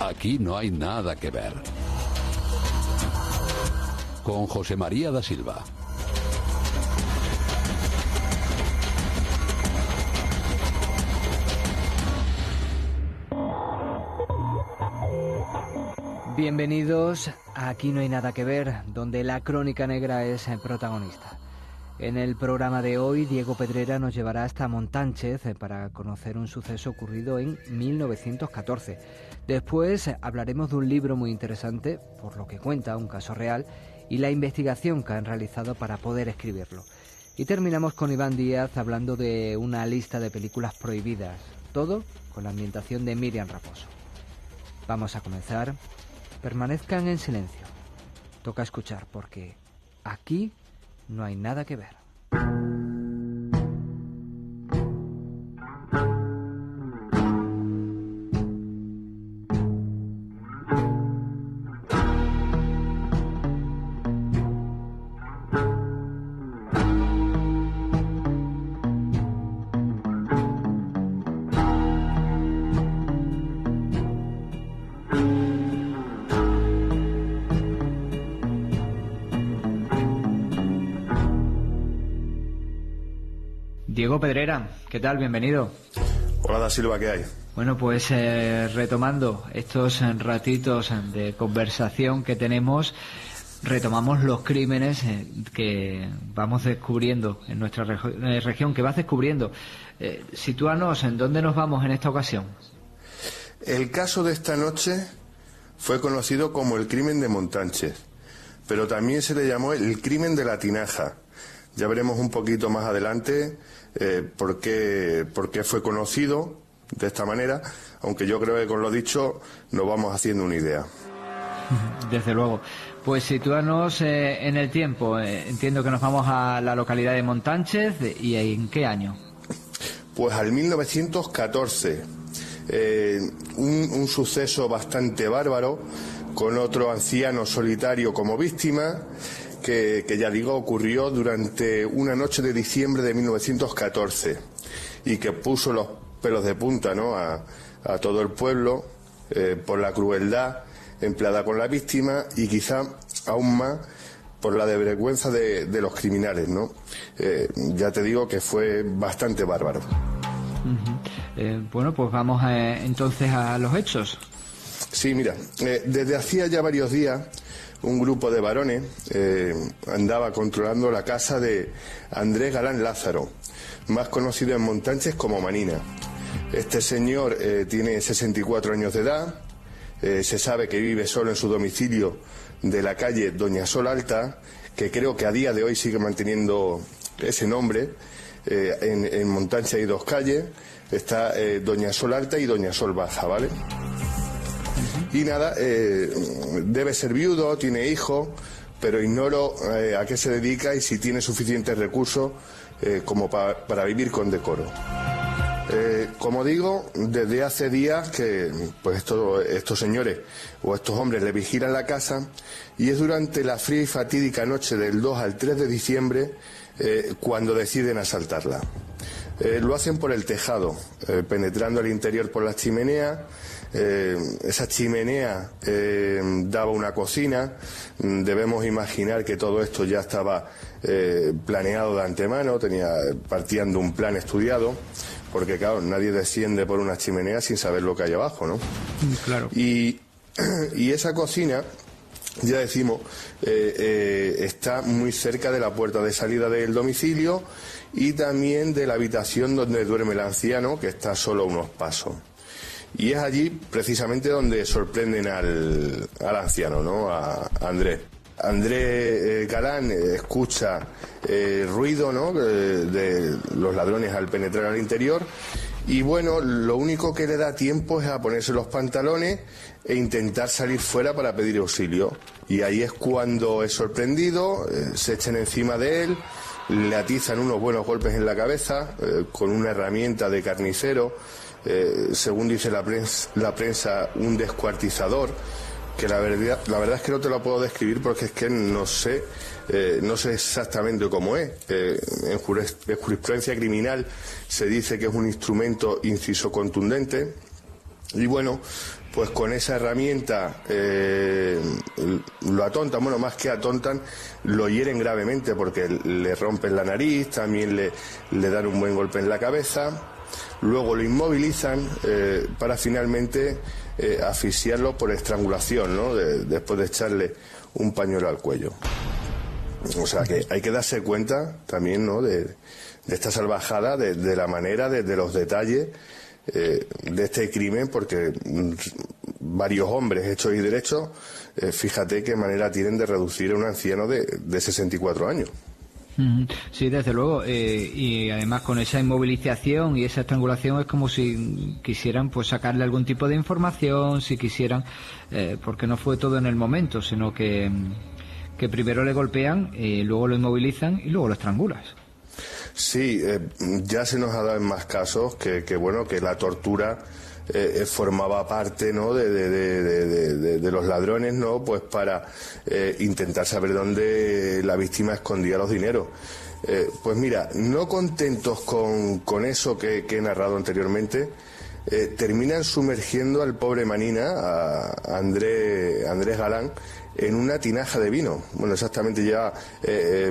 Aquí no hay nada que ver. Con José María da Silva. Bienvenidos a Aquí no hay nada que ver, donde la crónica negra es el protagonista. En el programa de hoy, Diego Pedrera nos llevará hasta Montánchez para conocer un suceso ocurrido en 1914. Después hablaremos de un libro muy interesante, por lo que cuenta un caso real, y la investigación que han realizado para poder escribirlo. Y terminamos con Iván Díaz hablando de una lista de películas prohibidas, todo con la ambientación de Miriam Raposo. Vamos a comenzar. Permanezcan en silencio. Toca escuchar porque aquí no hay nada que ver. Diego Pedrera, ¿qué tal? Bienvenido. Hola, da Silva, ¿qué hay? Bueno, pues retomando estos ratitos de conversación que tenemos, retomamos los crímenes que vamos descubriendo en nuestra región, que vas descubriendo. Sitúanos, ¿en dónde nos vamos en esta ocasión? El caso de esta noche fue conocido como el crimen de Montánchez, pero también se le llamó el crimen de la Tinaja. Ya veremos un poquito más adelante por qué fue conocido de esta manera, aunque yo creo que con lo dicho nos vamos haciendo una idea. Desde luego. Pues sitúanos en el tiempo. Entiendo que nos vamos a la localidad de Montánchez. ¿Y en qué año? Pues al 1914. Un suceso bastante bárbaro, con otro anciano solitario como víctima, que ya digo, ocurrió durante una noche de diciembre de 1914 y que puso los pelos de punta, ¿no?, a todo el pueblo por la crueldad empleada con la víctima y quizá aún más por la desvergüenza de los criminales, ¿no? Ya te digo que fue bastante bárbaro. Bueno, pues vamos entonces a los hechos. Sí, mira, desde hacía ya varios días un grupo de varones andaba controlando la casa de Andrés Galán Lázaro, más conocido en Montánchez como Manina. Este señor tiene 64 años de edad, se sabe que vive solo en su domicilio de la calle Doña Sol Alta, que creo que a día de hoy sigue manteniendo ese nombre. En Montánchez hay dos calles, está Doña Sol Alta y Doña Sol Baja, ¿vale? Y nada, debe ser viudo, tiene hijos, pero ignoro a qué se dedica y si tiene suficientes recursos como para vivir con decoro. Como digo, desde hace días que pues estos señores o estos hombres le vigilan la casa, y es durante la fría y fatídica noche del 2 al 3 de diciembre cuando deciden asaltarla. Lo hacen por el tejado, penetrando al interior por las chimeneas. Esa chimenea daba una cocina. Debemos imaginar que todo esto ya estaba planeado de antemano, partían de un plan estudiado, porque claro, nadie desciende por una chimenea sin saber lo que hay abajo, ¿no? Claro. Y esa cocina, ya decimos, está muy cerca de la puerta de salida del domicilio y también de la habitación donde duerme el anciano, que está solo a unos pasos. Y es allí precisamente donde sorprenden al anciano, ¿no?, a Andrés. Andrés Galán escucha ruido, ¿no?, de los ladrones al penetrar al interior, y bueno, lo único que le da tiempo es a ponerse los pantalones e intentar salir fuera para pedir auxilio. Y ahí es cuando es sorprendido, se echan encima de él, le atizan unos buenos golpes en la cabeza con una herramienta de carnicero, según dice la prensa, un descuartizador, que la verdad es que no te lo puedo describir porque es que no sé exactamente cómo es. En jurisprudencia criminal se dice que es un instrumento inciso contundente. Y bueno, pues con esa herramienta lo atontan, bueno, más que atontan, lo hieren gravemente porque le rompen la nariz, también le dan un buen golpe en la cabeza, luego lo inmovilizan para finalmente asfixiarlo por estrangulación, ¿no? Después de echarle un pañuelo al cuello. O sea que hay que darse cuenta también, ¿no?, de esta salvajada, de la manera, de los detalles de este crimen, porque varios hombres hechos y derechos, fíjate qué manera tienen de reducir a un anciano de 64 años. Sí, desde luego, y además con esa inmovilización y esa estrangulación es como si quisieran pues sacarle algún tipo de información, si quisieran, porque no fue todo en el momento, sino que primero le golpean, luego lo inmovilizan y luego lo estrangulas. Sí, ya se nos ha dado en más casos que la tortura formaba parte, ¿no?, de los ladrones, ¿no?, pues para intentar saber dónde la víctima escondía los dineros. Pues mira, no contentos con eso que he narrado anteriormente, terminan sumergiendo al pobre Manina, a Andrés Galán, en una tinaja de vino. Bueno, exactamente ya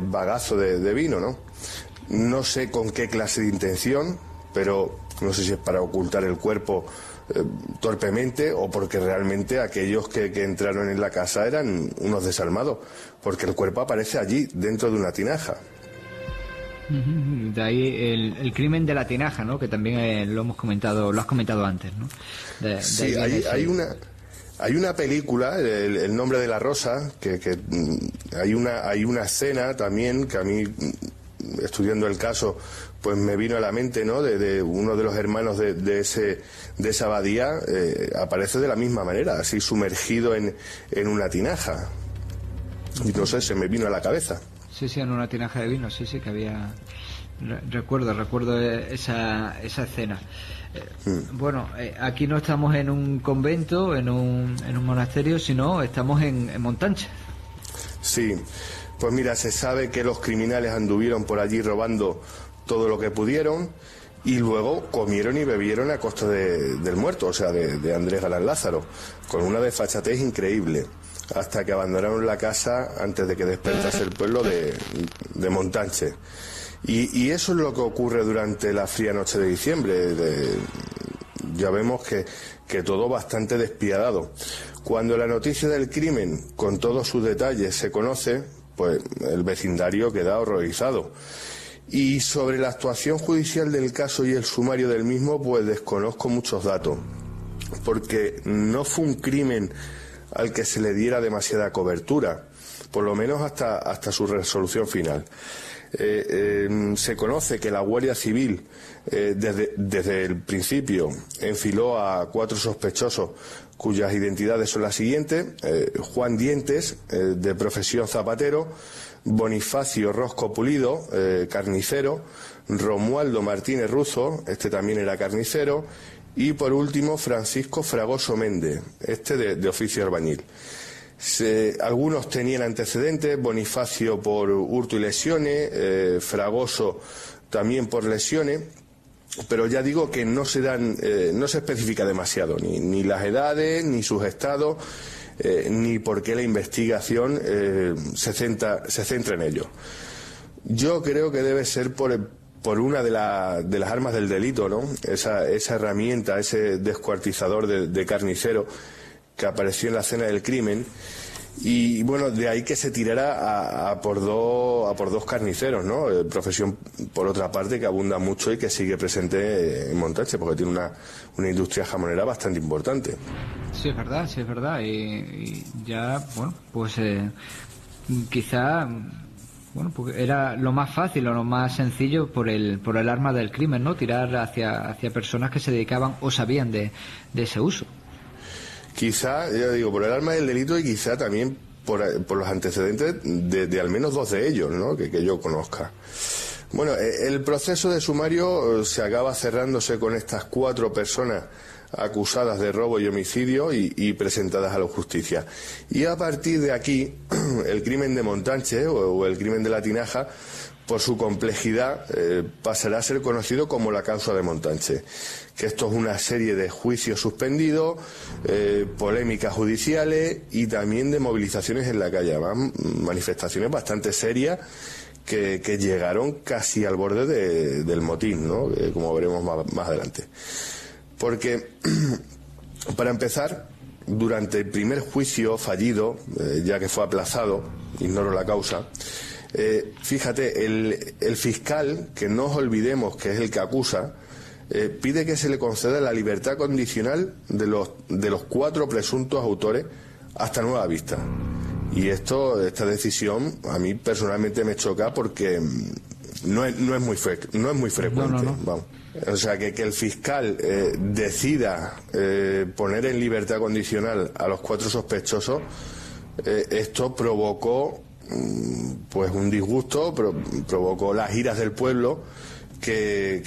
bagazo de vino, ¿no? No sé con qué clase de intención, pero no sé si es para ocultar el cuerpo torpemente o porque realmente aquellos que entraron en la casa eran unos desalmados, porque el cuerpo aparece allí, dentro de una tinaja. De ahí el crimen de la tinaja, ¿no?, que también lo has comentado antes, ¿no? Sí, hay una película, El nombre de la rosa, que hay una escena también que a mí, estudiando el caso, pues me vino a la mente, ¿no?, de uno de los hermanos de esa abadía, aparece de la misma manera, así sumergido en una tinaja. Y no sé, se me vino a la cabeza. Sí, en una tinaja de vino, sí, que había... Recuerdo esa escena. Bueno, aquí no estamos en un convento, en un monasterio, sino estamos en Montánchez. Sí, pues mira, se sabe que los criminales anduvieron por allí robando todo lo que pudieron y luego comieron y bebieron a costa del muerto, o sea, de Andrés Galán Lázaro, con una desfachatez increíble, hasta que abandonaron la casa antes de que despertase el pueblo de Montánchez. Y eso es lo que ocurre durante la fría noche de diciembre. Ya vemos que todo bastante despiadado. Cuando la noticia del crimen, con todos sus detalles, se conoce, pues el vecindario queda horrorizado. Y sobre la actuación judicial del caso y el sumario del mismo, pues desconozco muchos datos, porque no fue un crimen al que se le diera demasiada cobertura, por lo menos hasta su resolución final. Se conoce que la Guardia Civil desde el principio enfiló a 4 sospechosos cuyas identidades son las siguientes: Juan Dientes, de profesión zapatero; Bonifacio Rosco Pulido, carnicero; Romualdo Martínez Ruzo, este también era carnicero; y por último Francisco Fragoso Méndez, este de oficio albañil. Algunos tenían antecedentes: Bonifacio por hurto y lesiones, Fragoso también por lesiones, pero ya digo que no se especifica demasiado, ni las edades, ni sus estados, ni por qué la investigación se centra en ello. Yo creo que debe ser por una de las armas del delito, ¿no? Esa herramienta, ese descuartizador de carnicero que apareció en la escena del crimen, y bueno, de ahí que se tirara a por dos carniceros, ¿no? Profesión, por otra parte, que abunda mucho y que sigue presente en Montánchez, porque tiene una industria jamonera bastante importante. Sí, es verdad, y ya, bueno, pues quizá... Bueno, porque era lo más fácil o lo más sencillo por el arma del crimen, ¿no? Tirar hacia personas que se dedicaban o sabían de ese uso. Quizá, ya digo, por el arma del delito y quizá también por los antecedentes de al menos 2 de ellos, ¿no?, que yo conozca. Bueno, el proceso de sumario se acaba cerrándose con estas 4 personas acusadas de robo y homicidio y presentadas a la justicia. Y a partir de aquí, el crimen de Montánchez o el crimen de la tinaja, por su complejidad, pasará a ser conocido como la causa de Montánchez, que esto es una serie de juicios suspendidos, polémicas judiciales y también de movilizaciones en la calle, manifestaciones bastante serias que llegaron casi al borde del motín, ¿no? Como veremos más adelante. Porque, para empezar, durante el primer juicio fallido, ya que fue aplazado, ignoro la causa, fíjate, el fiscal, que no os olvidemos que es el que acusa, pide que se le conceda la libertad condicional de los 4 presuntos autores hasta nueva vista. Y esta decisión a mí personalmente me choca porque no es muy frecuente. No. Vamos. O sea, que el fiscal decida poner en libertad condicional a los 4 sospechosos, esto provocó pues un disgusto, provocó las iras del pueblo que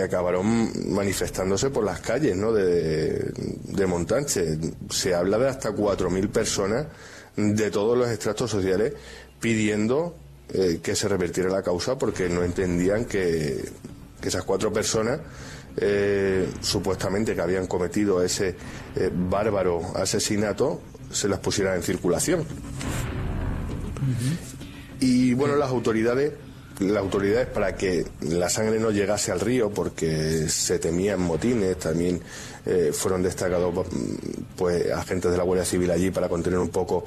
acabaron manifestándose por las calles, ¿no? de Montánchez. Se habla de hasta 4.000 personas de todos los estratos sociales pidiendo que se revertiera la causa, porque no entendían que esas 4 personas supuestamente que habían cometido ese bárbaro asesinato se las pusieran en circulación. Y bueno, las autoridades, para que la sangre no llegase al río, porque se temían motines, también fueron destacados pues agentes de la Guardia Civil allí para contener un poco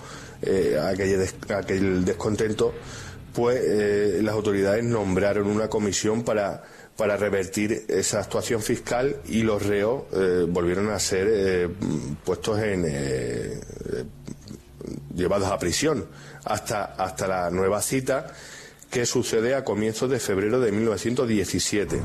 aquel descontento, pues las autoridades nombraron una comisión para revertir esa actuación fiscal, y los reos volvieron a ser puestos llevados a prisión hasta la nueva cita, que sucede a comienzos de febrero de 1917,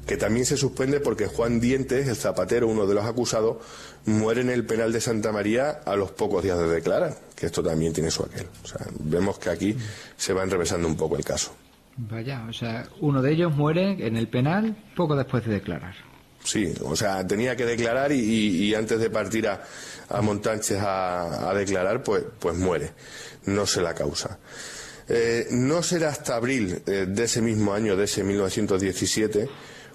que también se suspende porque Juan Dientes, el zapatero, uno de los acusados, muere en el penal de Santa María a los pocos días de declarar, que esto también tiene su aquel. O sea, vemos que aquí se va enrevesando un poco el caso. Vaya, o sea, uno de ellos muere en el penal poco después de declarar. Sí, o sea, tenía que declarar y antes de partir a Montánchez a declarar, pues muere. No sé la causa. No será hasta abril de ese mismo año, de ese 1917,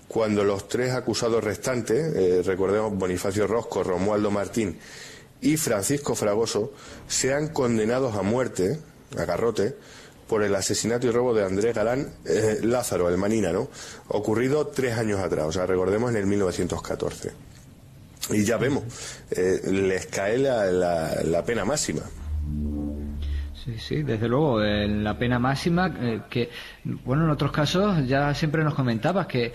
cuando los 3 acusados restantes, recordemos Bonifacio Rosco, Romualdo Martín y Francisco Fragoso, sean condenados a muerte, a garrote, por el asesinato y robo de Andrés Galán Lázaro, el Manina, ¿no? Ocurrido 3 años atrás, o sea, recordemos, en el 1914. Y ya vemos, les cae la pena máxima. Sí, desde luego, la pena máxima, que, bueno, en otros casos ya siempre nos comentabas que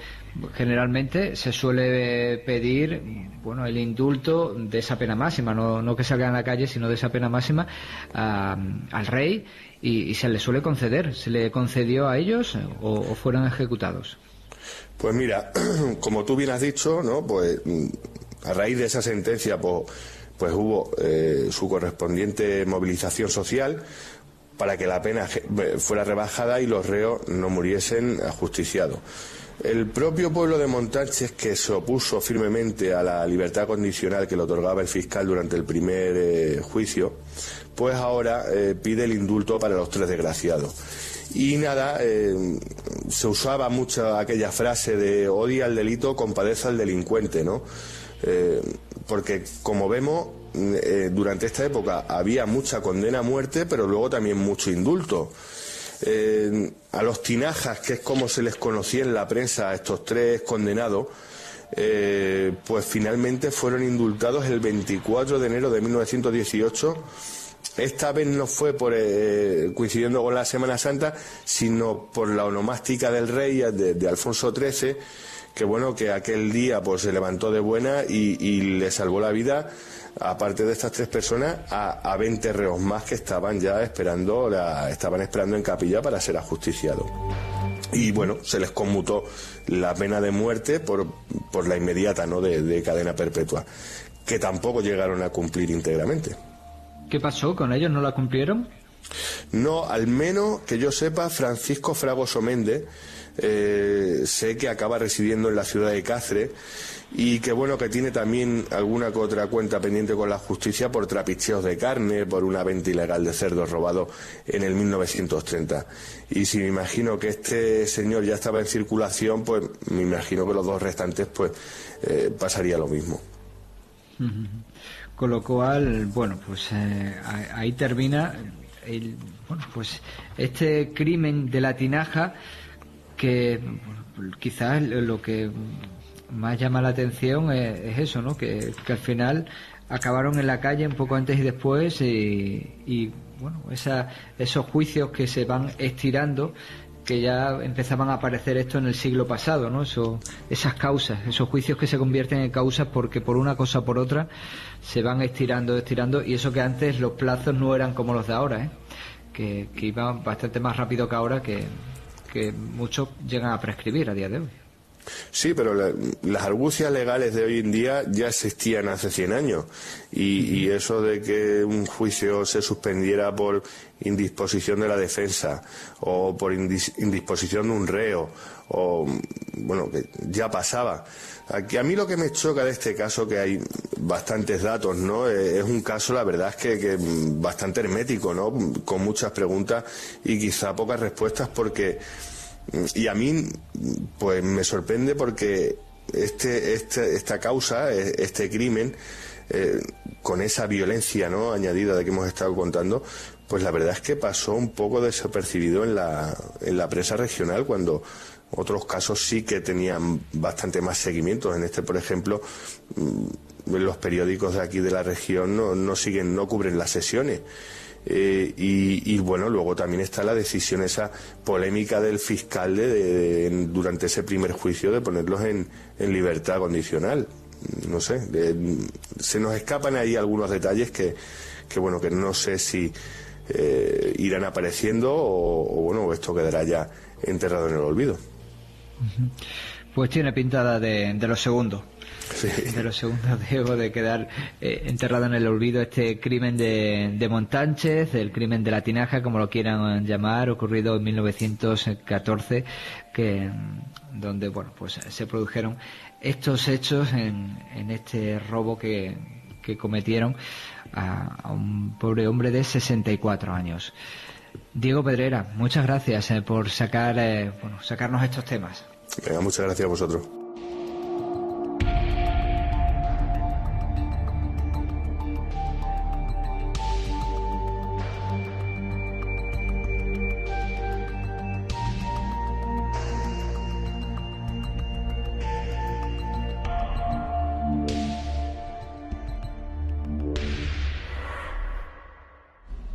generalmente se suele pedir, bueno, el indulto de esa pena máxima, no que salgan a la calle, sino de esa pena máxima al rey, y se le suele conceder. ¿Se le concedió a ellos o fueron ejecutados? Pues mira, como tú bien has dicho, ¿no? Pues a raíz de esa sentencia, pues hubo su correspondiente movilización social para que la pena fuera rebajada y los reos no muriesen ajusticiados. El propio pueblo de Montánchez, que se opuso firmemente a la libertad condicional que le otorgaba el fiscal durante el primer juicio, pues ahora pide el indulto para los 3 desgraciados. Y nada, se usaba mucho aquella frase de odia al delito, compadece al delincuente, ¿no? Porque, como vemos, durante esta época había mucha condena a muerte, pero luego también mucho indulto. A los tinajas, que es como se les conocía en la prensa a estos 3 condenados, pues finalmente fueron indultados el 24 de enero de 1918. Esta vez no fue coincidiendo con la Semana Santa, sino por la onomástica del rey, de Alfonso XIII, que bueno, que aquel día pues se levantó de buena y le salvó la vida, aparte de estas 3 personas, a 20 reos más que estaban ya esperando en capilla para ser ajusticiados. Y bueno, se les conmutó la pena de muerte por la inmediata, ¿no?, de cadena perpetua, que tampoco llegaron a cumplir íntegramente. ¿Qué pasó con ellos? ¿No la cumplieron? No, al menos que yo sepa, Francisco Fragoso Méndez, sé que acaba residiendo en la ciudad de Cáceres y que bueno, que tiene también alguna que otra cuenta pendiente con la justicia por trapicheos de carne, por una venta ilegal de cerdos robados en el 1930. Y si me imagino que este señor ya estaba en circulación, pues me imagino que los dos restantes pues pasaría lo mismo. Con lo cual, bueno, pues ahí termina pues este crimen de la tinaja, que quizás lo que más llama la atención es eso, ¿no? Que al final acabaron en la calle un poco antes y después, y bueno, esos juicios que se van estirando, que ya empezaban a aparecer esto en el siglo pasado, ¿no? Esas causas, esos juicios que se convierten en causas porque por una cosa o por otra se van estirando, y eso que antes los plazos no eran como los de ahora, que iban bastante más rápido que ahora, que muchos llegan a prescribir a día de hoy. Sí, pero las argucias legales de hoy en día ya existían hace 100 años y eso de que un juicio se suspendiera por indisposición de la defensa o por indisposición de un reo, o bueno, que ya pasaba. Aquí a mí lo que me choca de este caso, que hay bastantes datos, ¿no? Es un caso, la verdad es que bastante hermético, ¿no? Con muchas preguntas y quizá pocas respuestas, porque y a mí pues me sorprende porque esta causa, este crimen, con esa violencia, ¿no?, añadida de que hemos estado contando, pues la verdad es que pasó un poco desapercibido en la prensa regional, cuando otros casos sí que tenían bastante más seguimientos. En este, por ejemplo, los periódicos de aquí de la región no cubren las sesiones. Y bueno, luego también está la decisión esa polémica del fiscal durante ese primer juicio de ponerlos en libertad condicional. No sé, se nos escapan ahí algunos detalles que bueno, que no sé si irán apareciendo o bueno, esto quedará ya enterrado en el olvido. Pues tiene pintada de lo segundo. Sí. De lo segundo, Diego, de quedar enterrado en el olvido este crimen de Montánchez, el crimen de la tinaja, como lo quieran llamar, ocurrido en 1914, donde bueno, pues se produjeron estos hechos en este robo que cometieron a un pobre hombre de 64 años. Diego Pedrera, muchas gracias por sacarnos estos temas. Venga, muchas gracias a vosotros.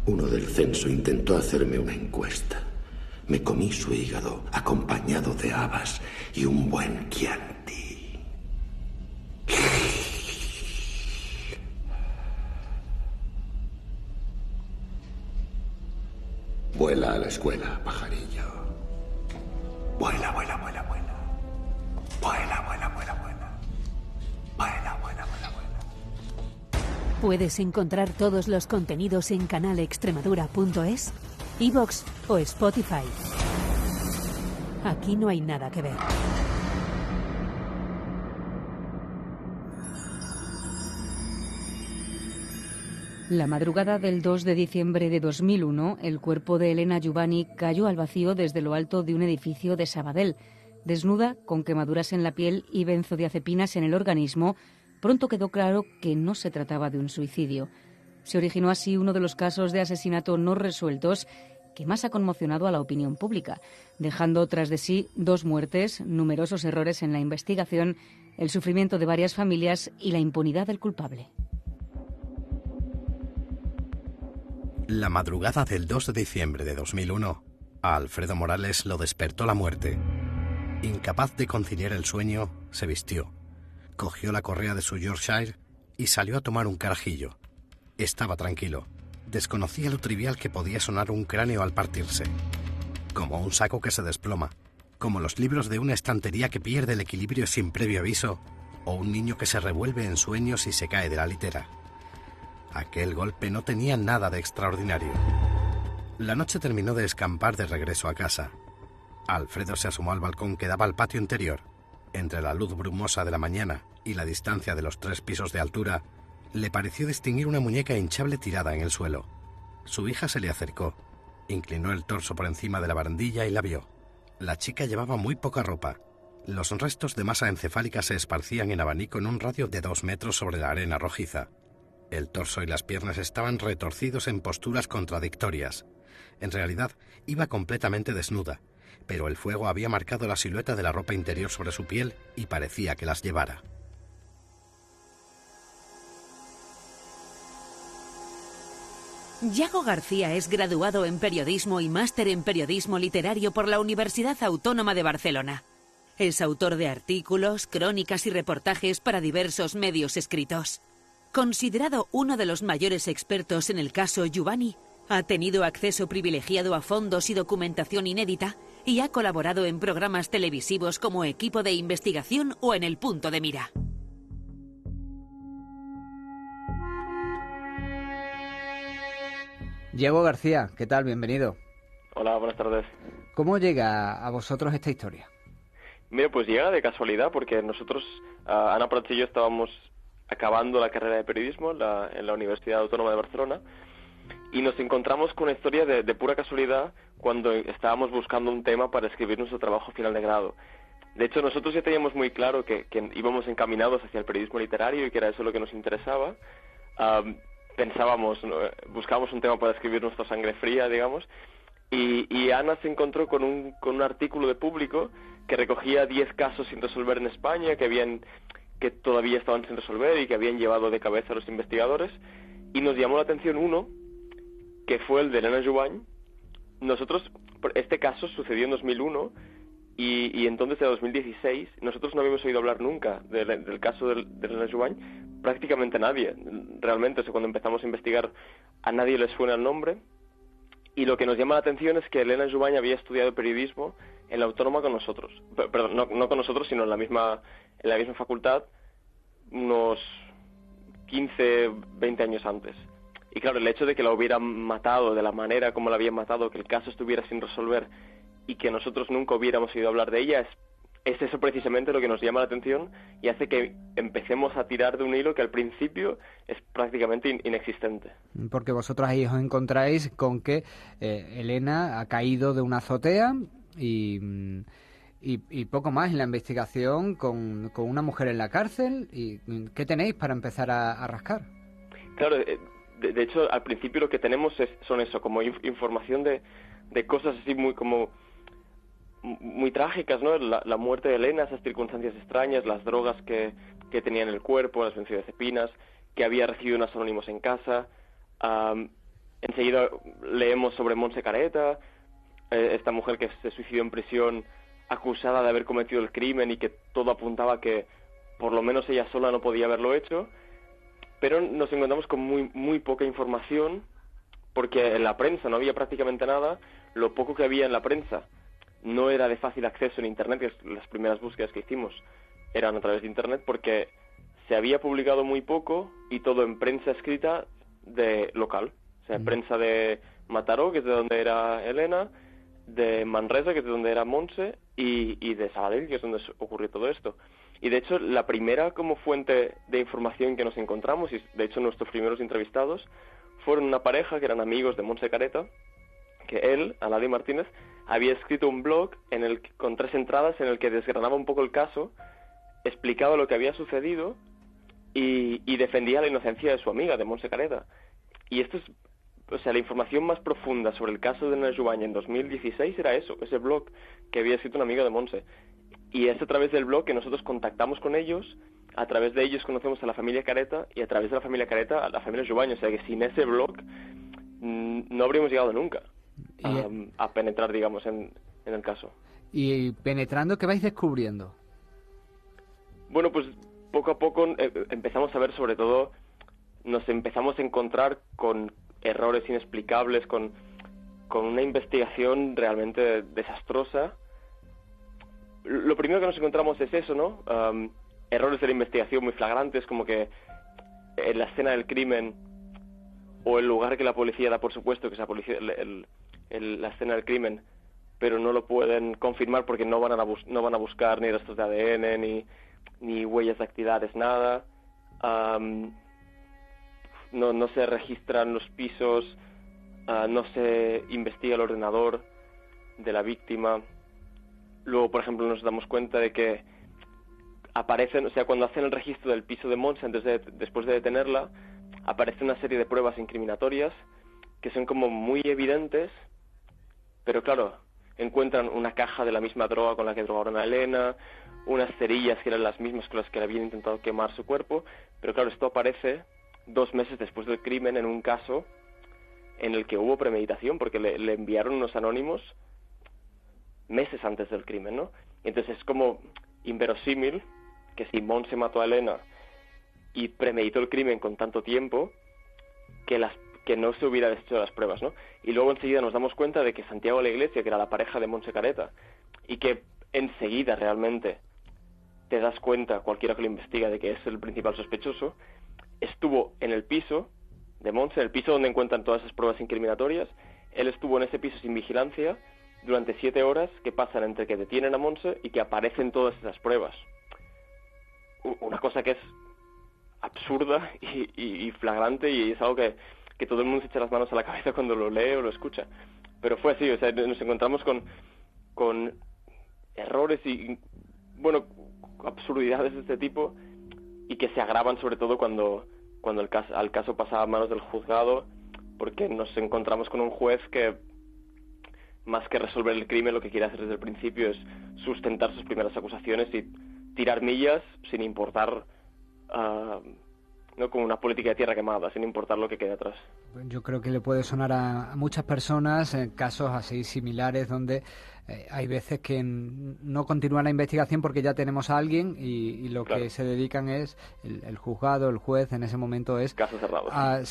Uno del censo intentó hacerme una encuesta. Me comí su hígado, acompañado de habas y un buen Chianti. Vuela a la escuela, pajarillo. Vuela, vuela, vuela, vuela. Vuela, vuela, vuela, vuela. Vuela, vuela, vuela, vuela. Puedes encontrar todos los contenidos en canalextremadura.es, iVoox o Spotify. Aquí no hay nada que ver. La madrugada del 2 de diciembre de 2001, el cuerpo de Elena Juvany cayó al vacío desde lo alto de un edificio de Sabadell. Desnuda, con quemaduras en la piel y benzodiazepinas en el organismo, pronto quedó claro que no se trataba de un suicidio. Se originó así uno de los casos de asesinato no resueltos que más ha conmocionado a la opinión pública, dejando tras de sí 2 muertes, numerosos errores en la investigación, el sufrimiento de varias familias y la impunidad del culpable. La madrugada del 2 de diciembre de 2001, a Alfredo Morales lo despertó la muerte. Incapaz de conciliar el sueño, se vistió, cogió la correa de su Yorkshire y salió a tomar un carajillo. Estaba tranquilo. Desconocía lo trivial que podía sonar un cráneo al partirse. Como un saco que se desploma, como los libros de una estantería que pierde el equilibrio sin previo aviso, o un niño que se revuelve en sueños y se cae de la litera. Aquel golpe no tenía nada de extraordinario. La noche terminó de escampar de regreso a casa. Alfredo se asomó al balcón que daba al patio interior. Entre la luz brumosa de la mañana y la distancia de los 3 pisos de altura, le pareció distinguir una muñeca hinchable tirada en el suelo. Su hija se le acercó, inclinó el torso por encima de la barandilla y la vio. La chica llevaba muy poca ropa. Los restos de masa encefálica se esparcían en abanico en un radio de 2 metros sobre la arena rojiza. El torso y las piernas estaban retorcidos en posturas contradictorias. En realidad, iba completamente desnuda, pero el fuego había marcado la silueta de la ropa interior sobre su piel y parecía que las llevara. Yago García es graduado en periodismo y máster en periodismo literario por la Universidad Autónoma de Barcelona. Es autor de artículos, crónicas y reportajes para diversos medios escritos. Considerado uno de los mayores expertos en el caso Yuvani, ha tenido acceso privilegiado a fondos y documentación inédita y ha colaborado en programas televisivos como Equipo de Investigación o en El Punto de Mira. Yago García, ¿qué tal? Bienvenido. Hola, buenas tardes. ¿Cómo llega a vosotros esta historia? Mira, pues llega de casualidad porque nosotros, Ana Prats y yo, estábamos acabando la carrera de periodismo en la Universidad Autónoma de Barcelona y nos encontramos con una historia de pura casualidad cuando estábamos buscando un tema para escribir nuestro trabajo final de grado. De hecho, nosotros ya teníamos muy claro que íbamos encaminados hacia el periodismo literario y que era eso lo que nos interesaba. Buscábamos un tema para escribir nuestra sangre fría, digamos, y Ana se encontró con un artículo de Público que recogía 10 casos sin resolver en España, que todavía estaban sin resolver y que habían llevado de cabeza a los investigadores, y nos llamó la atención uno, que fue el de Elena Jubany. Este caso sucedió en 2001, y entonces, en 2016, nosotros no habíamos oído hablar nunca del caso de Elena Jubany, prácticamente nadie, realmente. Cuando empezamos a investigar, a nadie le suena el nombre, y lo que nos llama la atención es que Elena Jubany había estudiado periodismo en la Autónoma con nosotros, perdón, no con nosotros, sino en la misma facultad, unos 15, 20 años antes. Y claro, el hecho de que la hubieran matado de la manera como la habían matado, que el caso estuviera sin resolver y que nosotros nunca hubiéramos oído hablar de ella, es eso precisamente lo que nos llama la atención y hace que empecemos a tirar de un hilo que al principio es prácticamente inexistente. Porque vosotros ahí os encontráis con que Elena ha caído de una azotea y poco más en la investigación con una mujer en la cárcel. ¿Y qué tenéis para empezar a rascar? Claro, de hecho, al principio lo que tenemos son eso, como información de cosas así muy trágicas, ¿no? La muerte de Elena, esas circunstancias extrañas, las drogas que tenía en el cuerpo, las benzodiazepinas, que había recibido unos anónimos en casa. Enseguida leemos sobre Montse Careta, esta mujer que se suicidó en prisión acusada de haber cometido el crimen y que todo apuntaba que por lo menos ella sola no podía haberlo hecho. Pero nos encontramos con muy poca información porque en la prensa no había prácticamente nada. Lo poco que había en la prensa no era de fácil acceso en Internet, que las primeras búsquedas que hicimos eran a través de Internet, porque se había publicado muy poco y todo en prensa escrita de local. O sea, prensa de Mataró, que es de donde era Elena, de Manresa, que es de donde era Montse, y de Sabadell, que es donde ocurrió todo esto. Y de hecho, la primera como fuente de información que nos encontramos, y de hecho nuestros primeros entrevistados, fueron una pareja que eran amigos de Montse Careta, que él, Aladi Martínez, había escrito un blog con 3 entradas en el que desgranaba un poco el caso, explicaba lo que había sucedido y defendía la inocencia de su amiga, de Montse Careta. Y esto es, la información más profunda sobre el caso de Elena Jubany en 2016 era eso, ese blog que había escrito un amigo de Montse. Y es a través del blog que nosotros contactamos con ellos, a través de ellos conocemos a la familia Careta y a través de la familia Careta a la familia Jubany. O sea que sin ese blog no habríamos llegado nunca a penetrar, digamos, en el caso. ¿Y penetrando qué vais descubriendo? Bueno, pues poco a poco empezamos a ver, sobre todo, nos empezamos a encontrar con errores inexplicables, con una investigación realmente desastrosa. Lo primero que nos encontramos es eso, ¿no? Errores de la investigación muy flagrantes, como que en la escena del crimen o el lugar que la policía da por supuesto que es la escena del crimen, pero no lo pueden confirmar porque no van a buscar ni restos de ADN ni huellas dactilares, nada. No se registran los pisos, no se investiga el ordenador de la víctima. Luego, por ejemplo, nos damos cuenta de que aparecen, o sea, cuando hacen el registro del piso de Montse después de detenerla, aparece una serie de pruebas incriminatorias que son como muy evidentes, pero claro, encuentran una caja de la misma droga con la que drogaron a Elena, unas cerillas que eran las mismas con las que le habían intentado quemar su cuerpo, pero claro, esto aparece 2 meses después del crimen en un caso en el que hubo premeditación, porque le enviaron unos anónimos meses antes del crimen, ¿no? Entonces es como inverosímil que si Montse mató a Elena y premeditó el crimen con tanto tiempo, que no se hubiera hecho las pruebas, ¿no? Y luego enseguida nos damos cuenta de que Santiago de la Iglesia, que era la pareja de Montse Careta, y que enseguida realmente te das cuenta, cualquiera que lo investiga, de que es el principal sospechoso, estuvo en el piso de Montse, el piso donde encuentran todas esas pruebas incriminatorias. Él estuvo en ese piso sin vigilancia durante 7 horas que pasan entre que detienen a Montse y que aparecen todas esas pruebas. Una cosa que es absurda y flagrante, y es algo que todo el mundo se echa las manos a la cabeza cuando lo lee o lo escucha. Pero fue así, o sea, nos encontramos con errores y, bueno, absurdidades de este tipo, y que se agravan sobre todo cuando el caso pasa a manos del juzgado, porque nos encontramos con un juez que, más que resolver el crimen, lo que quiere hacer desde el principio es sustentar sus primeras acusaciones y tirar millas sin importar, no como una política de tierra quemada, sin importar lo que quede atrás. Yo creo que le puede sonar a muchas personas en casos así similares donde hay veces que no continúa la investigación porque ya tenemos a alguien y lo que se dedican es el juzgado, el juez en ese momento es caso cerrado. A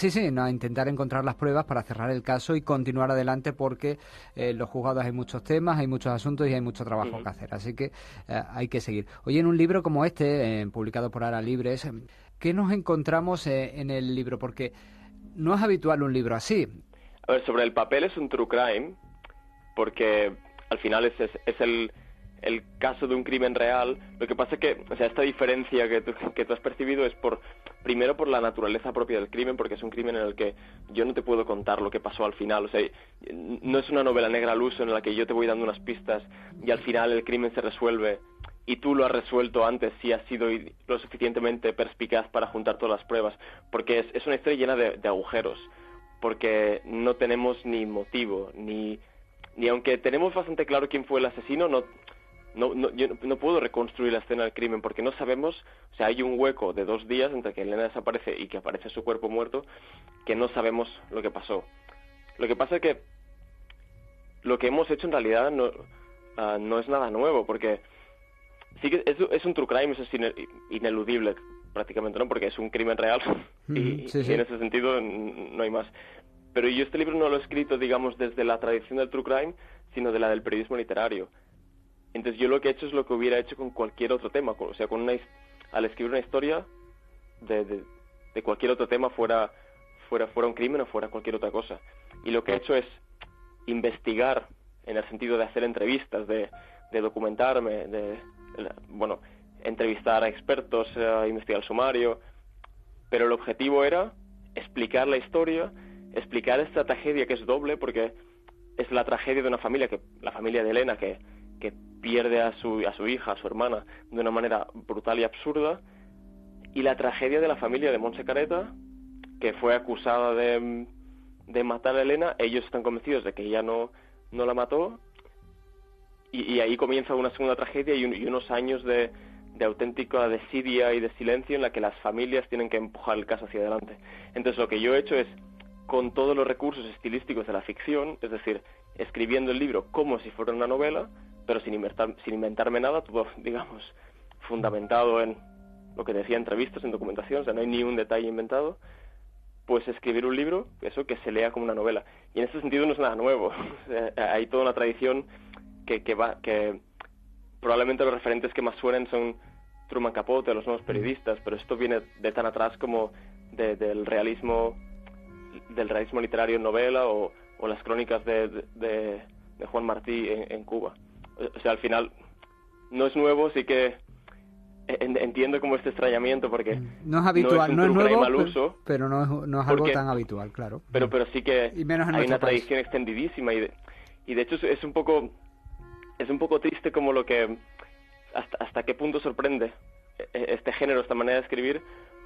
intentar encontrar las pruebas para cerrar el caso y continuar adelante, porque en los juzgados hay muchos temas, hay muchos asuntos y hay mucho trabajo que hacer, así que hay que seguir. Oye, en un libro como este, publicado por Ara Libres, ¿qué nos encontramos en el libro? Porque no es habitual un libro así. A ver, sobre el papel es un true crime, porque al final es el caso de un crimen real. Lo que pasa es que, o sea, esta diferencia que tú has percibido es primero por la naturaleza propia del crimen, porque es un crimen en el que yo no te puedo contar lo que pasó al final. O sea, no es una novela negra al uso en la que yo te voy dando unas pistas y al final el crimen se resuelve y tú lo has resuelto antes si has sido lo suficientemente perspicaz para juntar todas las pruebas, porque es una historia llena de agujeros, porque no tenemos ni motivo, ni aunque tenemos bastante claro quién fue el asesino, yo no puedo reconstruir la escena del crimen, porque no sabemos, o sea, hay un hueco de 2 días entre que Elena desaparece y que aparece su cuerpo muerto, que no sabemos lo que pasó. Lo que pasa es que lo que hemos hecho en realidad no es nada nuevo, porque sí que es un true crime, eso es ineludible prácticamente, ¿no? Porque es un crimen real y en ese sentido no hay más. Pero yo este libro no lo he escrito, digamos, desde la tradición del true crime, sino de la del periodismo literario. Entonces yo lo que he hecho es lo que hubiera hecho con cualquier otro tema, o sea, al escribir una historia de cualquier otro tema, fuera un crimen o fuera cualquier otra cosa. Y lo que he hecho es investigar, en el sentido de hacer entrevistas, de documentarme, entrevistar a expertos, investigar el sumario, pero el objetivo era explicar la historia, explicar esta tragedia que es doble, porque es la tragedia de una familia, la familia de Elena, que pierde a su hija, a su hermana, de una manera brutal y absurda, y la tragedia de la familia de Montse Careta, que fue acusada de matar a Elena. Ellos están convencidos de que ella no la mató, y ahí comienza una segunda tragedia y unos años de auténtica desidia y de silencio en la que las familias tienen que empujar el caso hacia adelante. Entonces lo que yo he hecho es, con todos los recursos estilísticos de la ficción, es decir, escribiendo el libro como si fuera una novela, pero sin inventarme nada, todo, digamos, fundamentado en lo que decía, entrevistas, en documentación, o sea, no hay ni un detalle inventado, pues escribir un libro, eso, que se lea como una novela. Y en ese sentido no es nada nuevo. O sea, hay toda una tradición que probablemente los referentes que más suenen son Truman Capote, los nuevos periodistas, pero esto viene de tan atrás como del realismo literario en novela, o las crónicas de Juan Martí en Cuba. O sea, al final no es nuevo, sí que entiendo como este extrañamiento porque no es habitual, no es nuevo, al uso, pero no es algo tan habitual, claro. Pero sí que y menos en hay una país. tradición extendidísima y de hecho es un poco triste como lo que hasta qué punto sorprende este género, esta manera de escribir,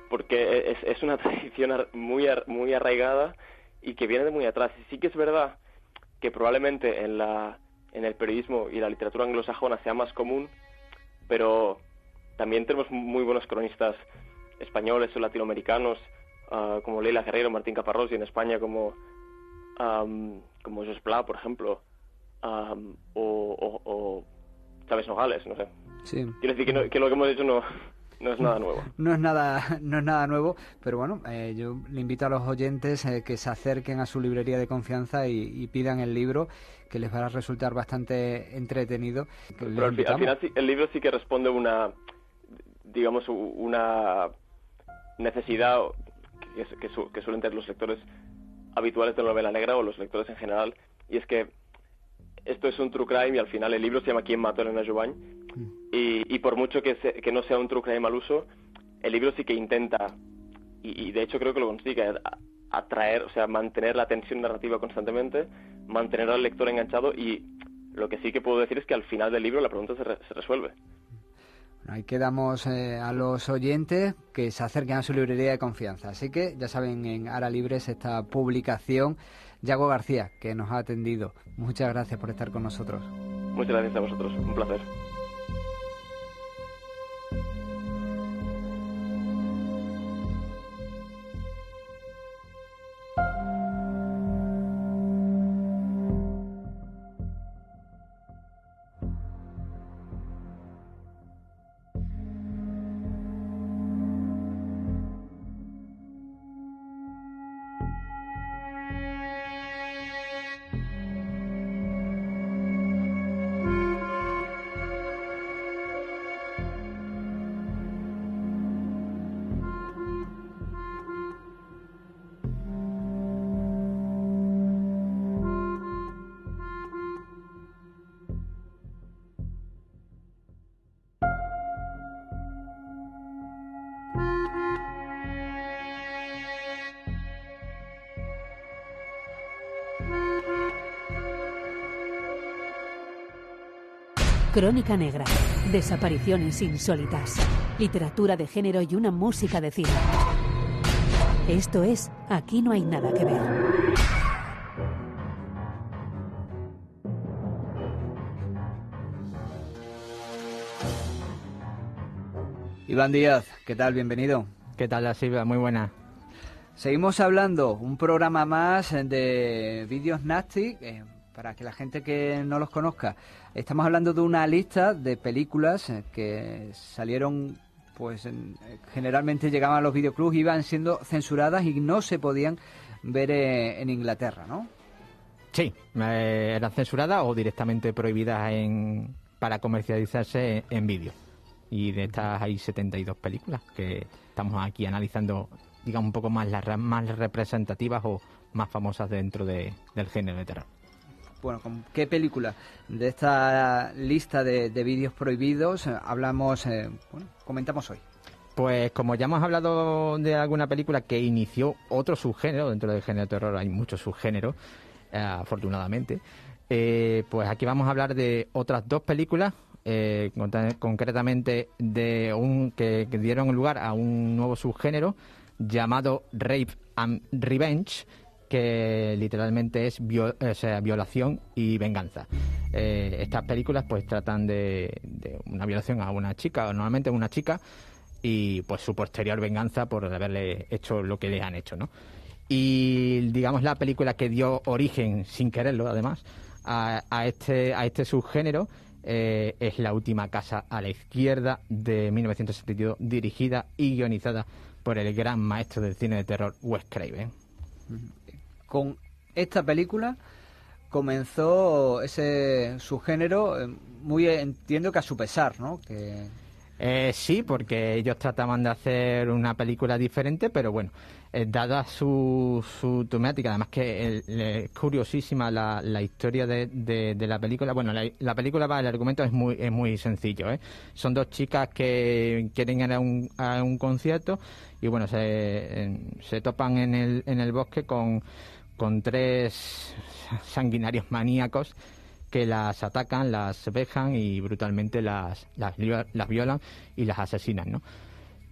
porque es una tradición muy arraigada y que viene de muy atrás. Y sí que es verdad que probablemente en el periodismo y la literatura anglosajona sea más común, pero también tenemos muy buenos cronistas españoles o latinoamericanos, como Leila Guerrero, Martín Caparrós, y en España como José Pla, por ejemplo, o Chávez Nogales, no sé. Sí. Quiero decir que lo que hemos hecho no es nada nuevo. No es nada nuevo, pero bueno, yo le invito a los oyentes que se acerquen a su librería de confianza y pidan el libro, que les va a resultar bastante entretenido. Pero al final el libro sí que responde una necesidad que suelen tener los lectores habituales de la novela negra o los lectores en general, y es que esto es un true crime y al final el libro se llama ¿Quién mató a Elena Jubany? Y por mucho que no sea un true crime al uso, el libro sí que intenta, y de hecho creo que lo consigue, atraer, o sea, mantener la tensión narrativa constantemente, mantener al lector enganchado, y lo que sí que puedo decir es que al final del libro la pregunta se resuelve. Ahí quedamos a los oyentes que se acerquen a su librería de confianza. Así que ya saben, en Ara Libres esta publicación. Yago García, que nos ha atendido. Muchas gracias por estar con nosotros. Muchas gracias a vosotros, un placer. Crónica Negra. Desapariciones insólitas. Literatura de género y una música de cine. Esto es Aquí no hay nada que ver. Iván Díaz, ¿qué tal? Bienvenido. ¿Qué tal, Silvia? Muy buena. Seguimos hablando, un programa más de vídeos nasty, para que la gente que no los conozca. Estamos hablando de una lista de películas que salieron, pues generalmente llegaban a los videoclubs, iban siendo censuradas y no se podían ver en Inglaterra, ¿no? Sí, eran censuradas o directamente prohibidas para comercializarse en vídeo. Y de estas hay 72 películas que estamos aquí analizando, digamos, un poco más las más representativas o más famosas dentro del género de terror. Bueno, ¿con qué película de esta lista de vídeos prohibidos hablamos, comentamos hoy? Pues como ya hemos hablado de alguna película que inició otro subgénero, dentro del género de terror hay muchos subgéneros, afortunadamente, pues aquí vamos a hablar de otras dos películas, concretamente de que dieron lugar a un nuevo subgénero llamado Rape and Revenge, que literalmente es violación y venganza. Estas películas pues tratan de una violación a una chica, o normalmente a una chica, y pues su posterior venganza por haberle hecho lo que le han hecho, ¿no? Y digamos la película que dio origen, sin quererlo además, a este subgénero es La última casa a la izquierda, de 1972, dirigida y guionizada por el gran maestro del cine de terror Wes Craven. Con esta película comenzó ese subgénero, muy entiendo que a su pesar, ¿no? Sí, porque ellos trataban de hacer una película diferente, pero bueno, dada su temática, además que es curiosísima la historia de la película. Bueno, la película, el argumento es muy sencillo, ¿eh? Son dos chicas que quieren ir a un concierto y bueno, se topan en el bosque con tres sanguinarios maníacos que las atacan, las vejan y brutalmente las violan y las asesinan, ¿no?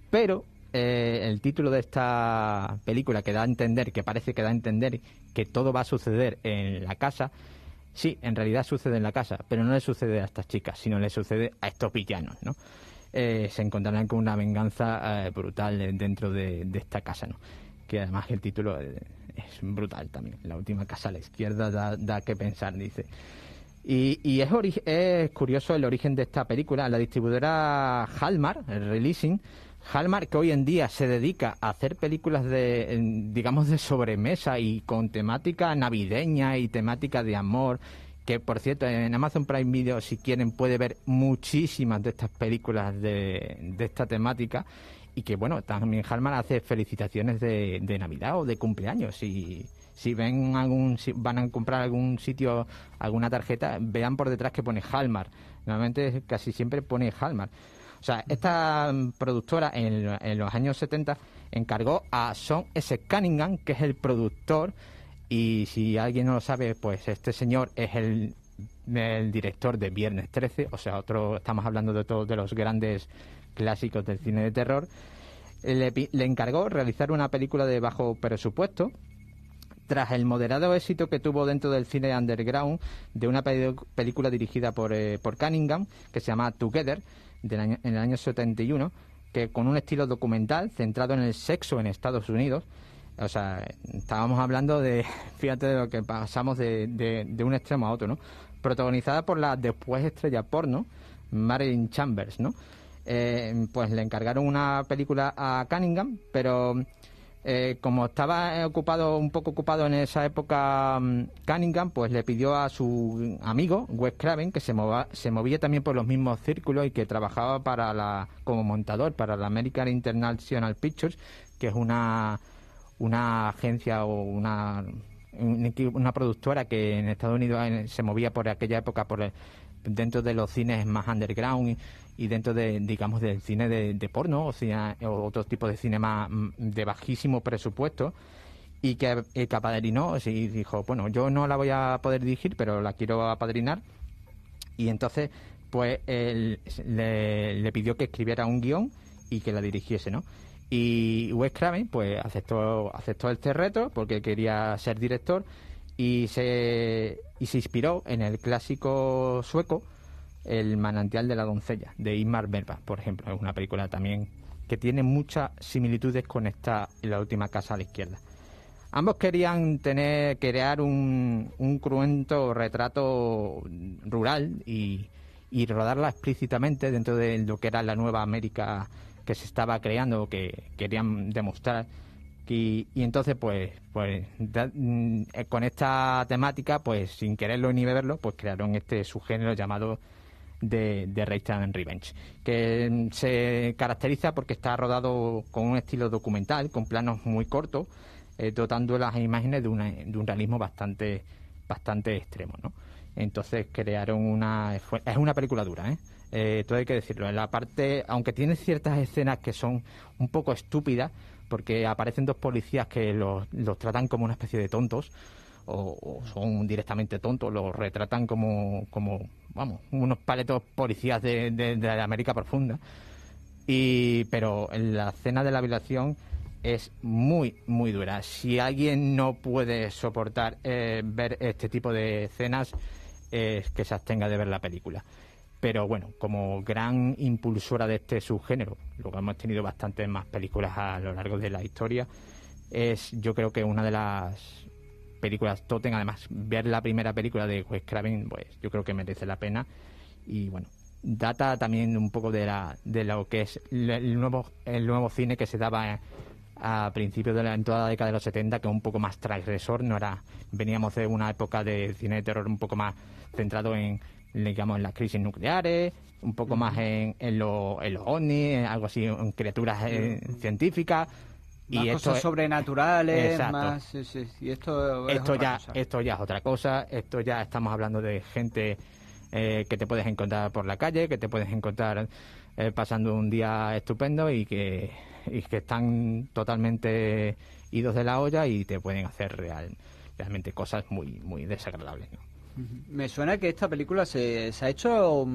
Pero el título de esta película parece que da a entender que todo va a suceder en la casa. Sí, en realidad sucede en la casa, pero no le sucede a estas chicas, sino le sucede a estos villanos, ¿no? Se encontrarán con una venganza brutal dentro de esta casa, ¿no? Que además el título es brutal también. La última casa a la izquierda da que pensar, dice. Y es curioso el origen de esta película. La distribuidora Hallmark, el Releasing, Hallmark, que hoy en día se dedica a hacer películas de sobremesa y con temática navideña y temática de amor, que por cierto en Amazon Prime Video, si quieren, puede ver muchísimas de estas películas de esta temática, y que bueno, también Hallmark hace felicitaciones de Navidad o de cumpleaños. Y si van a comprar algún sitio, alguna tarjeta, vean por detrás que pone Hallmark. Normalmente casi siempre pone Hallmark. O sea, esta productora en los años 70 encargó a Sean S. Cunningham, que es el productor, y si alguien no lo sabe, pues este señor es el director de Viernes 13, o sea, estamos hablando de todos de los grandes clásicos del cine de terror. Le encargó realizar una película de bajo presupuesto, tras el moderado éxito que tuvo dentro del cine underground de una película dirigida por Cunningham, que se llama Together, en el año 71, que con un estilo documental centrado en el sexo en Estados Unidos. O sea, estábamos hablando fíjate de lo que pasamos de un extremo a otro, ¿no? Protagonizada por la después estrella porno Marilyn Chambers, ¿no? Pues le encargaron una película a Cunningham, pero como estaba un poco ocupado en esa época Cunningham, pues le pidió a su amigo Wes Craven, que se movía también por los mismos círculos y que trabajaba como montador para la American International Pictures, que es una agencia o una productora que en Estados Unidos se movía por aquella época dentro de los cines más underground y dentro digamos del cine de porno o otros tipos de cine más de bajísimo presupuesto, y que apadrinó y dijo, bueno, yo no la voy a poder dirigir, pero la quiero apadrinar. Y entonces pues él le pidió que escribiera un guión y que la dirigiese, ¿no? Y Wes Craven pues aceptó este reto porque quería ser director y se inspiró en el clásico sueco El manantial de la doncella, de Ingmar Bergman, por ejemplo. Es una película también que tiene muchas similitudes con La última casa a la izquierda. Ambos querían crear un cruento retrato rural y rodarla explícitamente dentro de lo que era la nueva América que se estaba creando, que querían demostrar. Y entonces pues con esta temática, pues sin quererlo ni beberlo, pues crearon este subgénero llamado de Rape and Revenge, que se caracteriza porque está rodado con un estilo documental, con planos muy cortos, dotando las imágenes de un realismo bastante extremo, ¿no? Entonces crearon es una película dura, todo hay que decirlo. En la parte, aunque tiene ciertas escenas que son un poco estúpidas, porque aparecen dos policías que los tratan como una especie de tontos, o son directamente tontos, los retratan como vamos, unos paletos policías de la América profunda. Pero en la escena de la violación es muy, muy dura. Si alguien no puede soportar ver este tipo de escenas, es que se abstenga de ver la película. Pero bueno, como gran impulsora de este subgénero, luego hemos tenido bastantes más películas a lo largo de la historia, yo creo que una de las películas totem. Además, ver la primera película de Wes Craven, pues yo creo que merece la pena. Y bueno, data también un poco de lo que es el nuevo cine que se daba a principios en toda la década de los 70, que es un poco más transgresor. Veníamos de una época de cine de terror un poco más centrado en digamos, en las crisis nucleares, un poco más en los ovnis, algo así, en criaturas científicas. Más y cosas sobrenaturales, exacto. más... Sí. Y esto ya es otra cosa. Esto ya estamos hablando de gente que te puedes encontrar por la calle, que te puedes encontrar pasando un día estupendo y que están totalmente idos de la olla y te pueden hacer realmente cosas muy, muy desagradables, ¿no? Me suena que esta película se ha hecho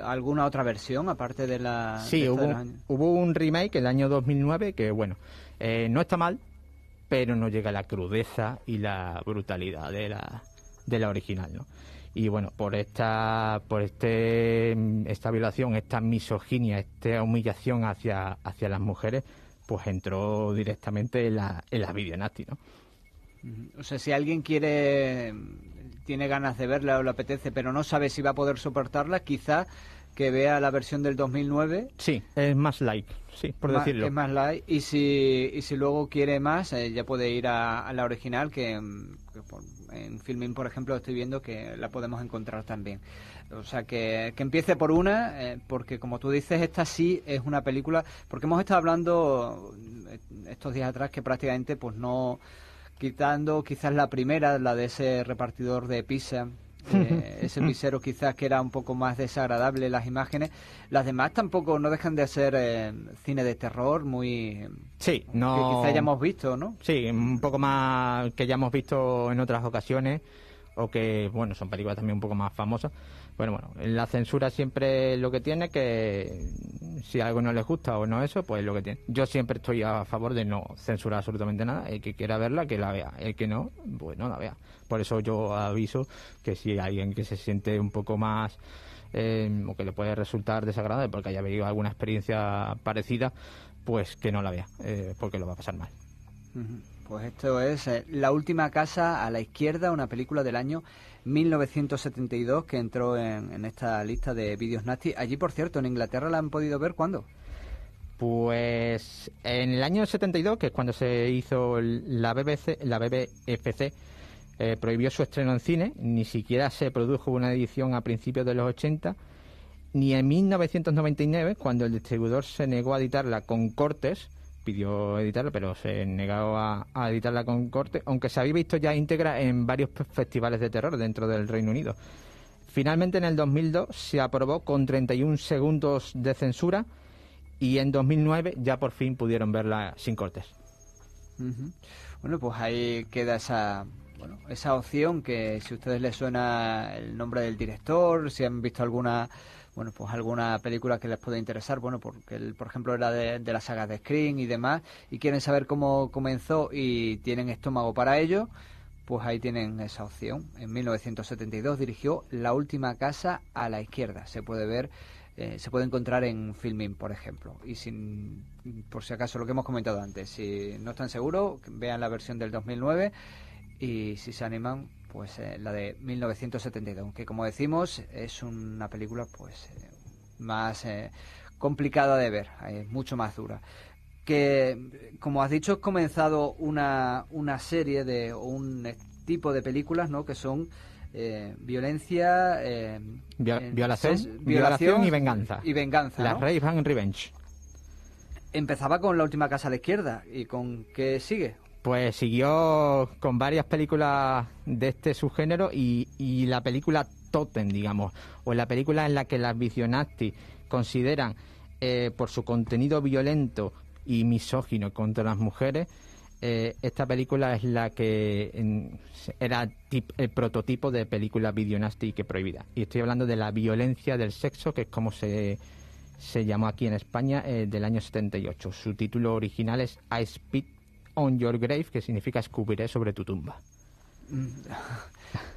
alguna otra versión, aparte de la... Sí, hubo un remake el año 2009 que, bueno, no está mal, pero no llega a la crudeza y la brutalidad de la original, ¿no? Y bueno, por esta violación, esta misoginia, esta humillación hacia las mujeres, pues entró directamente en la videonasty, ¿no? O sea, si alguien tiene ganas de verla o le apetece, pero no sabe si va a poder soportarla, quizá que vea la versión del 2009. Sí, es más light, sí, por decirlo. Es más light, y si luego quiere más, ya puede ir a la original, que en Filmin, por ejemplo, estoy viendo que la podemos encontrar también. O sea, que empiece por una, porque como tú dices, esta sí es una película, porque hemos estado hablando estos días atrás que prácticamente, pues no... Quitando quizás la primera, la de ese repartidor de pizza, ese pizzero quizás que era un poco más desagradable las imágenes, las demás tampoco no dejan de ser cine de terror muy... Sí, no... Que quizás ya hemos visto, ¿no? Sí, un poco más que ya hemos visto en otras ocasiones, o que, bueno, son películas también un poco más famosas. Bueno, la censura siempre lo que tiene, que si algo no les gusta o no eso, pues lo que tiene. Yo siempre estoy a favor de no censurar absolutamente nada. El que quiera verla, que la vea. El que no, pues no la vea. Por eso yo aviso que si hay alguien que se siente un poco más o que le puede resultar desagradable porque haya vivido alguna experiencia parecida, pues que no la vea, porque lo va a pasar mal. Pues esto es La última casa a la izquierda, una película del año 1972 que entró en esta lista de vídeos nasty. Allí, por cierto, en Inglaterra la han podido ver, ¿cuándo? Pues en el año 72, que es cuando se hizo la BBFC, prohibió su estreno en cine, ni siquiera se produjo una edición a principios de los 80, ni en 1999, cuando el distribuidor se negó a editarla con cortes, pidió editarla, pero se negó a editarla con corte, aunque se había visto ya íntegra en varios festivales de terror dentro del Reino Unido. Finalmente, en el 2002 se aprobó con 31 segundos de censura y en 2009 ya por fin pudieron verla sin cortes. Bueno, pues ahí queda esa opción, que si a ustedes les suena el nombre del director, si han visto alguna película que les pueda interesar, porque él, por ejemplo, era de la saga de Scream y demás, y quieren saber cómo comenzó y tienen estómago para ello, pues ahí tienen esa opción. En 1972 dirigió La última casa a la izquierda. Se puede ver, se puede encontrar en Filmin, por ejemplo. Y por si acaso, lo que hemos comentado antes, si no están seguros, vean la versión del 2009, y si se animan, pues la de 1972, aunque como decimos es una película pues más complicada de ver, mucho más dura. Que, como has dicho, has comenzado una serie un tipo de películas, ¿no?, que son violencia, violación y venganza. La ¿no? Rape and Revenge. Empezaba con La última casa a la izquierda, ¿y con qué sigue? Pues siguió con varias películas de este subgénero y la película Totem, digamos, o la película en la que las visionastis consideran por su contenido violento y misógino contra las mujeres, esta película es la que era el prototipo de película videonasty que prohibida. Y estoy hablando de La violencia del sexo, que es como se llamó aquí en España, del año 78. Su título original es I Spit on Your Grave, que significa escupiré sobre tu tumba.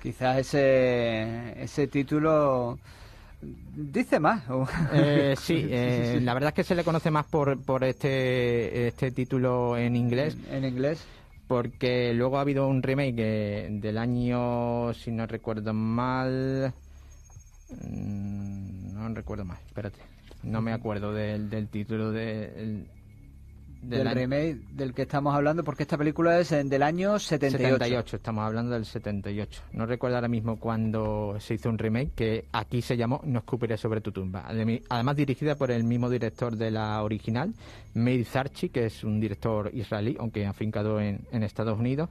Quizás ese título dice más. Sí, la verdad es que se le conoce más por este título en inglés. En inglés. Porque luego ha habido un remake del año, si no recuerdo mal... No recuerdo mal, espérate. No me acuerdo del título del remake del que estamos hablando, porque esta película es del año 78. Estamos hablando del 78. No recuerdo ahora mismo cuándo se hizo un remake, que aquí se llamó No escupiré sobre tu tumba. Además dirigida por el mismo director de la original, Meir Zarchi, que es un director israelí, aunque afincado en Estados Unidos.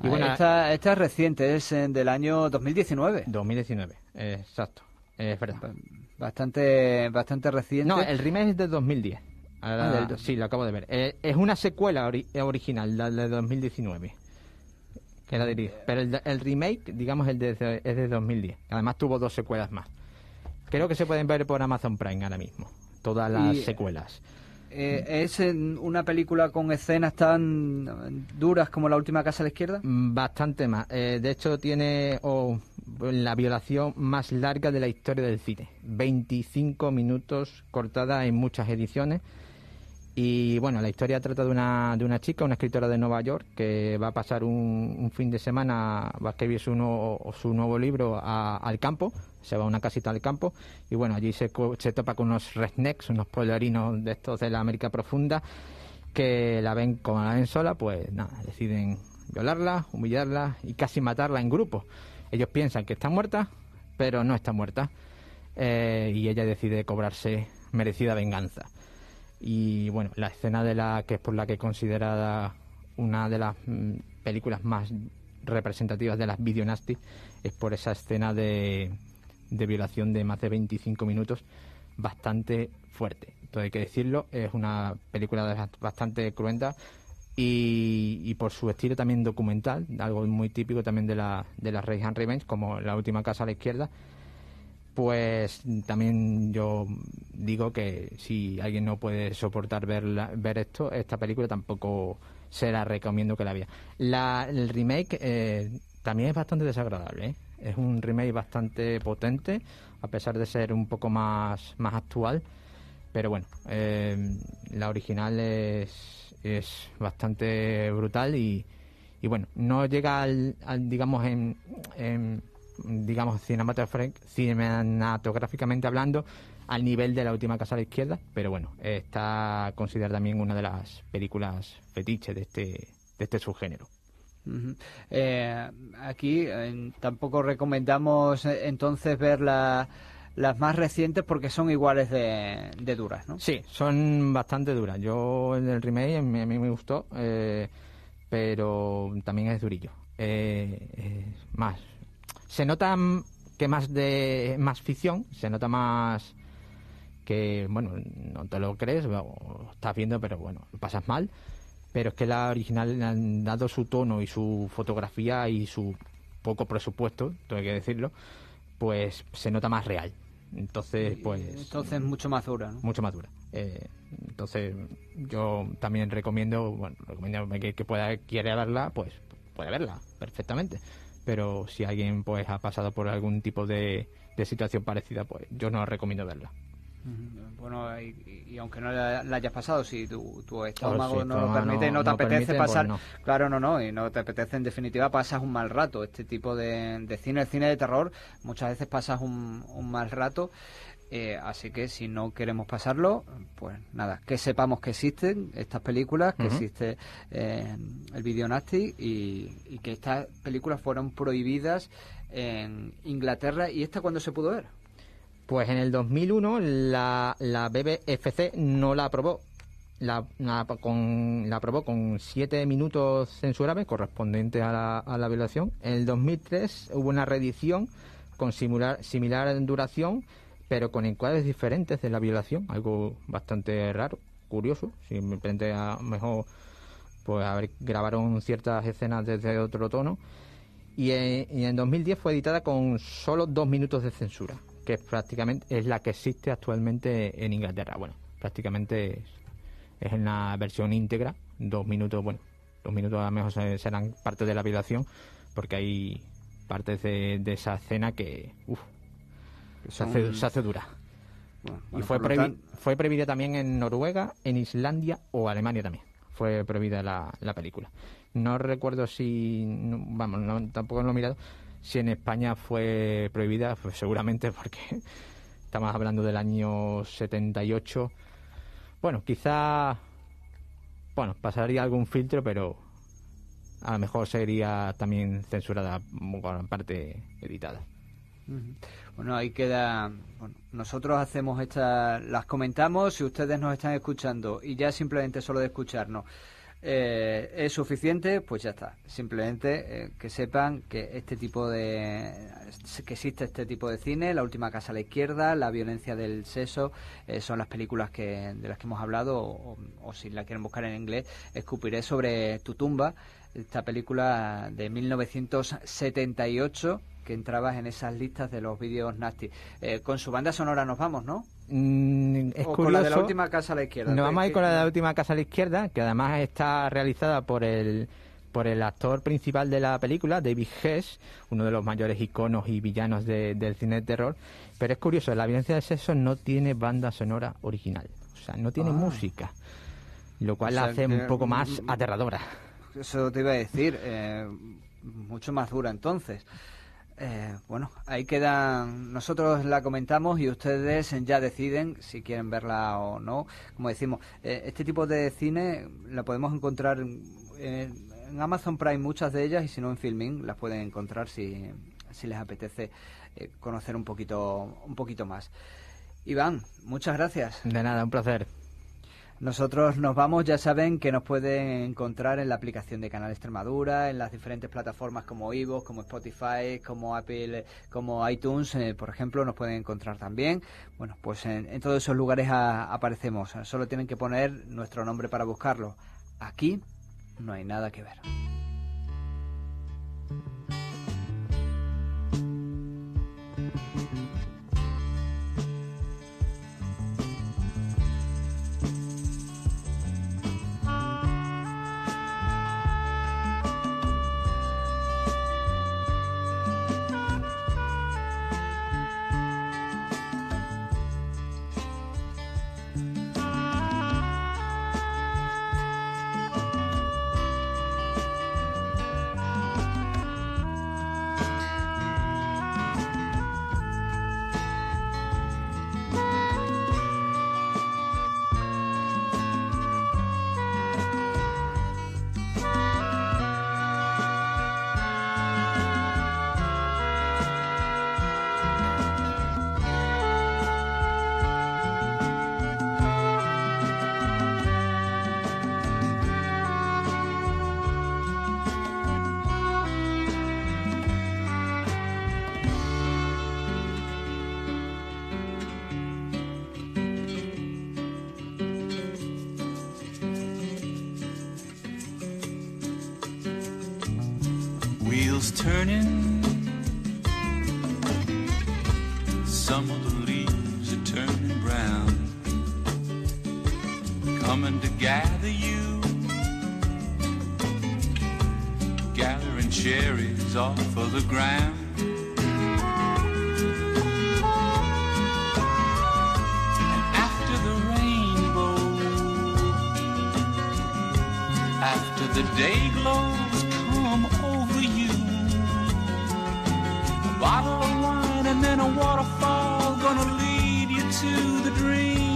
Y bueno, esta es reciente, es del año 2019. 2019, exacto, es verdad. Bastante reciente. No, el remake es de 2010. Sí, lo acabo de ver. Es una secuela original, la de 2019. Que la dirige. Pero el remake, digamos, es de 2010. Además tuvo 2 secuelas más. Creo que se pueden ver por Amazon Prime ahora mismo. Todas las secuelas. ¿Es una película con escenas tan duras como La última casa a la izquierda? Bastante más. De hecho, tiene la violación más larga de la historia del cine. 25 minutos cortada en muchas ediciones. Y bueno, la historia trata de una chica, una escritora de Nueva York, que va a pasar un fin de semana, va a escribir su nuevo libro al campo, se va a una casita al campo, y bueno, allí se topa con unos rednecks, unos pueblerinos de estos de la América profunda, que como la ven sola, pues nada, deciden violarla, humillarla y casi matarla en grupo. Ellos piensan que está muerta, pero no está muerta, y ella decide cobrarse merecida venganza. Y bueno, la escena que es por la que es considerada una de las películas más representativas de las video nasty es por esa escena de violación de más de 25 minutos, bastante fuerte. Entonces hay que decirlo, es una película bastante cruenta y por su estilo también documental, algo muy típico también de la Rape and Revenge, como La última casa a la izquierda. Pues también yo digo que si alguien no puede soportar ver esta película, tampoco se la recomiendo que la vea. El remake también es bastante desagradable, ¿eh? Es un remake bastante potente, a pesar de ser un poco más actual. Pero bueno, la original es bastante brutal y bueno, no llega al digamos digamos cinematográficamente hablando al nivel de La última casa a la izquierda, pero bueno, está considerada también una de las películas fetiche de este subgénero. Uh-huh. Aquí tampoco recomendamos entonces ver las más recientes porque son iguales de duras, ¿no? Sí, son bastante duras. Yo en el remake a mí me gustó, pero también es durillo. Más se nota que más ficción, se nota más que, bueno, no te lo crees, o estás viendo, pero bueno, lo pasas mal. Pero es que la original le han dado su tono y su fotografía y su poco presupuesto, tengo que decirlo, pues se nota más real. Entonces mucho más dura, ¿no? Mucho más dura. Entonces yo también recomiendo que quiere verla, pues puede verla perfectamente. Pero si alguien pues ha pasado por algún tipo de situación parecida, pues yo no recomiendo verla. Bueno, y aunque no la hayas pasado, si tu estómago no lo permite y no te apetece pasar, pues no. Claro, no, y no te apetece, en definitiva pasas un mal rato. Este tipo de cine, el cine de terror, muchas veces pasas un mal rato. Así que si no queremos pasarlo, pues nada, que sepamos que existen estas películas, que existe el video nasty y que estas películas fueron prohibidas en Inglaterra. ¿Y esta cuándo se pudo ver? Pues en el 2001 la BBFC no la aprobó. La aprobó con 7 minutos censurables correspondientes a la violación. En el 2003 hubo una reedición con similar en duración, pero con encuadres diferentes de la violación, algo bastante raro, curioso. Simplemente a lo mejor pues grabaron ciertas escenas desde otro tono. Y en 2010 fue editada con solo 2 minutos de censura, que prácticamente es la que existe actualmente en Inglaterra. Bueno, prácticamente es en la versión íntegra, 2 minutos, bueno, 2 minutos a lo mejor serán parte de la violación, porque hay partes de esa escena que se hace dura. Bueno, y fue prohibida también en Noruega, en Islandia o Alemania también. Fue prohibida la película. No recuerdo tampoco lo he mirado, si en España fue prohibida, pues seguramente porque estamos hablando del año 78. Bueno, quizá bueno, pasaría algún filtro, pero a lo mejor sería también censurada con parte editada. Bueno, ahí queda. Bueno, nosotros hacemos las comentamos. Si ustedes nos están escuchando y ya simplemente solo de escucharnos es suficiente, pues ya está. Simplemente que sepan que que existe este tipo de cine. La última casa a la izquierda, La violencia del sexo, son las películas de las que hemos hablado, o si la quieren buscar en inglés, Escupiré sobre tu tumba, esta película de 1978 que entraba en esas listas de los vídeos nasty. Con su banda sonora nos vamos, ¿no? Es o curioso. con la de La última casa a la izquierda. Nos vamos a ir con la de La última casa a la izquierda, que además está realizada por el actor principal de la película, David Hess, uno de los mayores iconos y villanos del cine de terror. Pero es curioso, La violencia del sexo no tiene banda sonora original, o sea, no tiene música, lo cual la hace un poco más aterradora. Eso te iba a decir, mucho más dura entonces. Bueno, ahí quedan. Nosotros la comentamos y ustedes ya deciden si quieren verla o no. Como decimos, este tipo de cine la podemos encontrar en Amazon Prime, muchas de ellas, y si no en Filmin las pueden encontrar si les apetece conocer un poquito más. Iván, muchas gracias. De nada, un placer. Nosotros nos vamos, ya saben que nos pueden encontrar en la aplicación de Canal Extremadura, en las diferentes plataformas como iVoox, como Spotify, como Apple, como iTunes, por ejemplo, nos pueden encontrar también. Bueno, pues en todos esos lugares aparecemos, solo tienen que poner nuestro nombre para buscarlo. Aquí no hay nada que ver. Wheels turning, some of the leaves are turning brown, coming to gather you, gathering cherries off of the ground. And after the rainbow, after the day glows come over you, a bottle of wine and then a waterfall gonna lead you to the dream.